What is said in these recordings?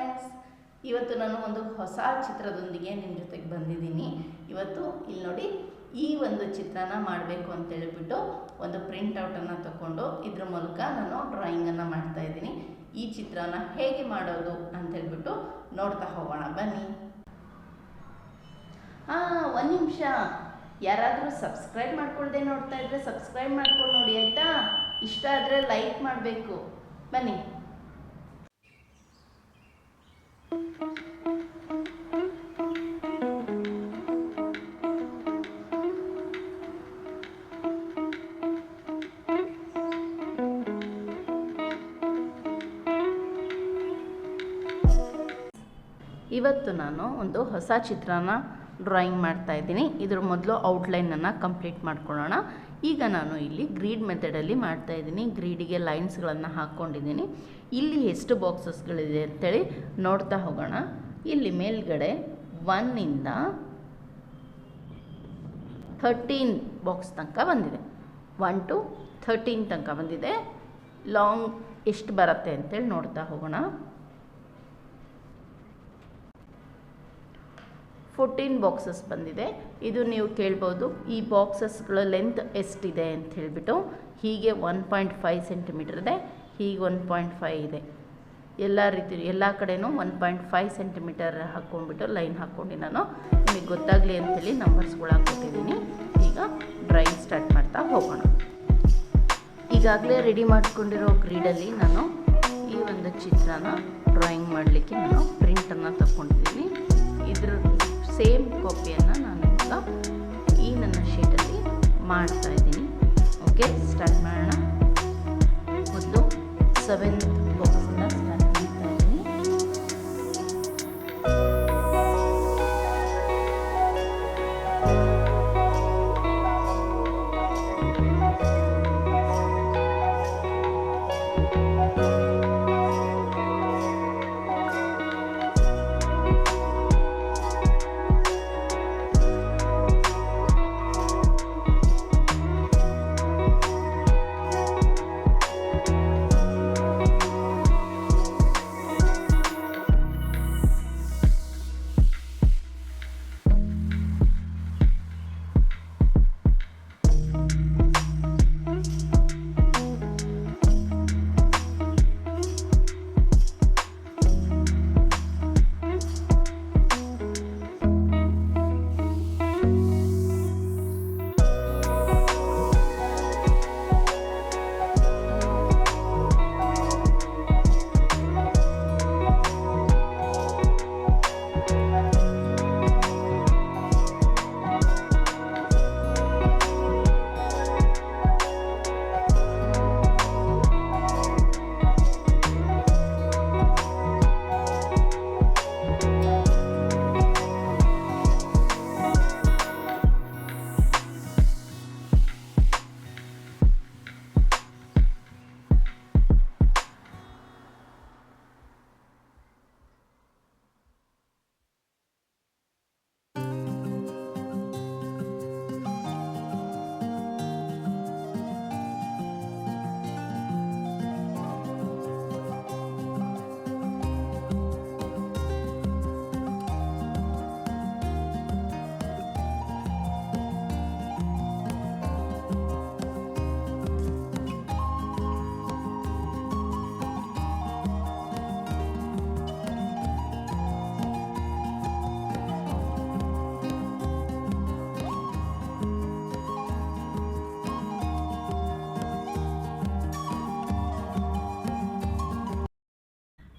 Friends, ಇವತ್ತು ನಾನು ಒಂದು ಹೊಸ ಚಿತ್ರದೊಂದಿಗೆ ನಿಮ್ಮ ಜೊತೆಗೆ ಬಂದಿದ್ದೀನಿ. ಇವತ್ತು ಇಲ್ಲಿ ನೋಡಿ, ಈ ಒಂದು ಚಿತ್ರನ ಮಾಡಬೇಕು ಅಂತೇಳಿಬಿಟ್ಟು ಒಂದು ಪ್ರಿಂಟೌಟನ್ನು ತಗೊಂಡು ಇದ್ರ ಮೂಲಕ ನಾನು ಡ್ರಾಯಿಂಗನ್ನು ಮಾಡ್ತಾ ಇದ್ದೀನಿ. ಈ ಚಿತ್ರನ ಹೇಗೆ ಮಾಡೋದು ಅಂತೇಳ್ಬಿಟ್ಟು ನೋಡ್ತಾ ಹೋಗೋಣ ಬನ್ನಿ. ಒಂದು ನಿಮಿಷ, ಯಾರಾದರೂ ಸಬ್ಸ್ಕ್ರೈಬ್ ಮಾಡ್ಕೊಳ್ದೆ ನೋಡ್ತಾ ಇದ್ರೆ ಸಬ್ಸ್ಕ್ರೈಬ್ ಮಾಡ್ಕೊಂಡು ನೋಡಿ ಆಯಿತಾ. ಇಷ್ಟ ಆದರೆ ಲೈಕ್ ಮಾಡಬೇಕು. ಬನ್ನಿ. ಇವತ್ತು ನಾನು ಒಂದು ಹೊಸ ಚಿತ್ರನ ಡ್ರಾಯಿಂಗ್ ಮಾಡ್ತಾ ಇದ್ದೀನಿ. ಇದ್ರ ಮೊದಲು ಔಟ್ಲೈನನ್ನು ಕಂಪ್ಲೀಟ್ ಮಾಡ್ಕೊಳ್ಳೋಣ. ಈಗ ನಾನು ಇಲ್ಲಿ ಗ್ರೀಡ್ ಮೆಥಡಲ್ಲಿ ಮಾಡ್ತಾ ಇದ್ದೀನಿ. ಗ್ರೀಡಿಗೆ ಲೈನ್ಸ್ಗಳನ್ನು ಹಾಕ್ಕೊಂಡಿದ್ದೀನಿ. ಇಲ್ಲಿ ಎಷ್ಟು ಬಾಕ್ಸಸ್ಗಳಿದೆ ಅಂತೇಳಿ ನೋಡ್ತಾ ಹೋಗೋಣ. ಇಲ್ಲಿ ಮೇಲ್ಗಡೆ 1ಇಂದ 13 ಬಾಕ್ಸ್ ತನಕ ಬಂದಿದೆ. 1 to 13 ತನಕ ಬಂದಿದೆ. ಲಾಂಗ್ ಎಷ್ಟು ಬರುತ್ತೆ ಅಂತೇಳಿ ನೋಡ್ತಾ ಹೋಗೋಣ. 14 ಬಾಕ್ಸಸ್ ಬಂದಿದೆ. ಇದು ನೀವು ಕೇಳ್ಬೋದು, ಈ ಬಾಕ್ಸಸ್ಗಳ ಲೆಂತ್ ಎಷ್ಟಿದೆ ಅಂತ ಹೇಳಿಬಿಟ್ಟು. ಹೀಗೆ 1.5 ಸೆಂಟಿಮೀಟರ್ ಇದೆ, ಹೀಗೆ 1.5 ಇದೆ. ಎಲ್ಲ ಕಡೆನೂ 1.5 ಸೆಂಟಿಮೀಟರ್ ಹಾಕ್ಕೊಂಡ್ಬಿಟ್ಟು ಲೈನ್ ಹಾಕ್ಕೊಂಡು ನಾನು ನಿಮಗೆ ಗೊತ್ತಾಗಲಿ ಅಂಥೇಳಿ ನಂಬರ್ಸ್ಗಳು ಹಾಕ್ಕೊಟ್ಟಿದ್ದೀನಿ. ಈಗ ಡ್ರಾಯಿಂಗ್ ಸ್ಟಾರ್ಟ್ ಮಾಡ್ತಾ ಹೋಗೋಣ. ಈಗಾಗಲೇ ರೆಡಿ ಮಾಡ್ಕೊಂಡಿರೋ ಗ್ರೀಡಲ್ಲಿ ನಾನು ಈ ಒಂದು ಚಿತ್ರನ ಡ್ರಾಯಿಂಗ್ ಮಾಡಲಿಕ್ಕೆ ನಾನು ಪ್ರಿಂಟನ್ನು ತಗೊಂಡಿದ್ದೀನಿ. ಇದ್ರ ಸೇಮ್ ಕಾಪಿಯನ್ನು ನಾನು ಈಗ ಈ ನನ್ನ ಶೀಟಲ್ಲಿ ಮಾಡ್ತಾ ಇದ್ದೀನಿ. ಓಕೆ, ಸ್ಟಾರ್ಟ್ ಮಾಡೋಣ. ಮೊದಲು 7th ಬಾಕ್ಸಿಂದ ಸ್ಟಾರ್ಟ್ ಮಾಡ್ತಾ ಇದ್ದೀನಿ.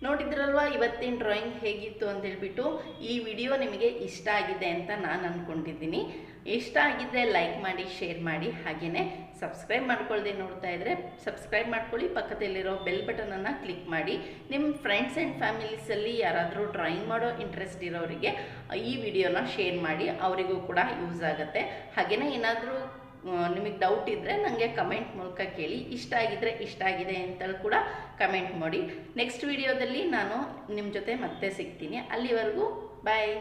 ನೋಡಿದ್ರಲ್ವಾ ಇವತ್ತಿನ ಡ್ರಾಯಿಂಗ್ ಹೇಗಿತ್ತು ಅಂತೇಳ್ಬಿಟ್ಟು. ಈ ವಿಡಿಯೋ ನಿಮಗೆ ಇಷ್ಟ ಆಗಿದೆ ಅಂತ ನಾನು ಅಂದ್ಕೊಂಡಿದ್ದೀನಿ. ಇಷ್ಟ ಆಗಿದ್ದರೆ ಲೈಕ್ ಮಾಡಿ, ಶೇರ್ ಮಾಡಿ, ಹಾಗೆಯೇ ಸಬ್ಸ್ಕ್ರೈಬ್ ಮಾಡ್ಕೊಳ್ಳದೆ ನೋಡ್ತಾ ಇದ್ದರೆ ಸಬ್ಸ್ಕ್ರೈಬ್ ಮಾಡ್ಕೊಳ್ಳಿ. ಪಕ್ಕದಲ್ಲಿರೋ ಬೆಲ್ ಬಟನನ್ನು ಕ್ಲಿಕ್ ಮಾಡಿ. ನಿಮ್ಮ ಫ್ರೆಂಡ್ಸ್ ಆ್ಯಂಡ್ ಫ್ಯಾಮಿಲೀಸಲ್ಲಿ ಯಾರಾದರೂ ಡ್ರಾಯಿಂಗ್ ಮಾಡೋ ಇಂಟ್ರೆಸ್ಟ್ ಇರೋರಿಗೆ ಈ ವಿಡಿಯೋನ ಶೇರ್ ಮಾಡಿ, ಅವರಿಗೂ ಕೂಡ ಯೂಸ್ ಆಗುತ್ತೆ. ಹಾಗೆಯೇ ಏನಾದರೂ ನಿಮಗೆ ಡೌಟ್ ಇದ್ದರೆ ನನಗೆ ಕಮೆಂಟ್ ಮೂಲಕ ಕೇಳಿ. ಇಷ್ಟ ಆಗಿದ್ದರೆ ಇಷ್ಟ ಆಗಿದೆ ಅಂತೇಳಿ ಕೂಡ ಕಮೆಂಟ್ ಮಾಡಿ. ನೆಕ್ಸ್ಟ್ ವಿಡಿಯೋದಲ್ಲಿ ನಾನು ನಿಮ್ಮ ಜೊತೆ ಮತ್ತೆ ಸಿಗ್ತೀನಿ. ಅಲ್ಲಿವರೆಗೂ ಬಾಯ್.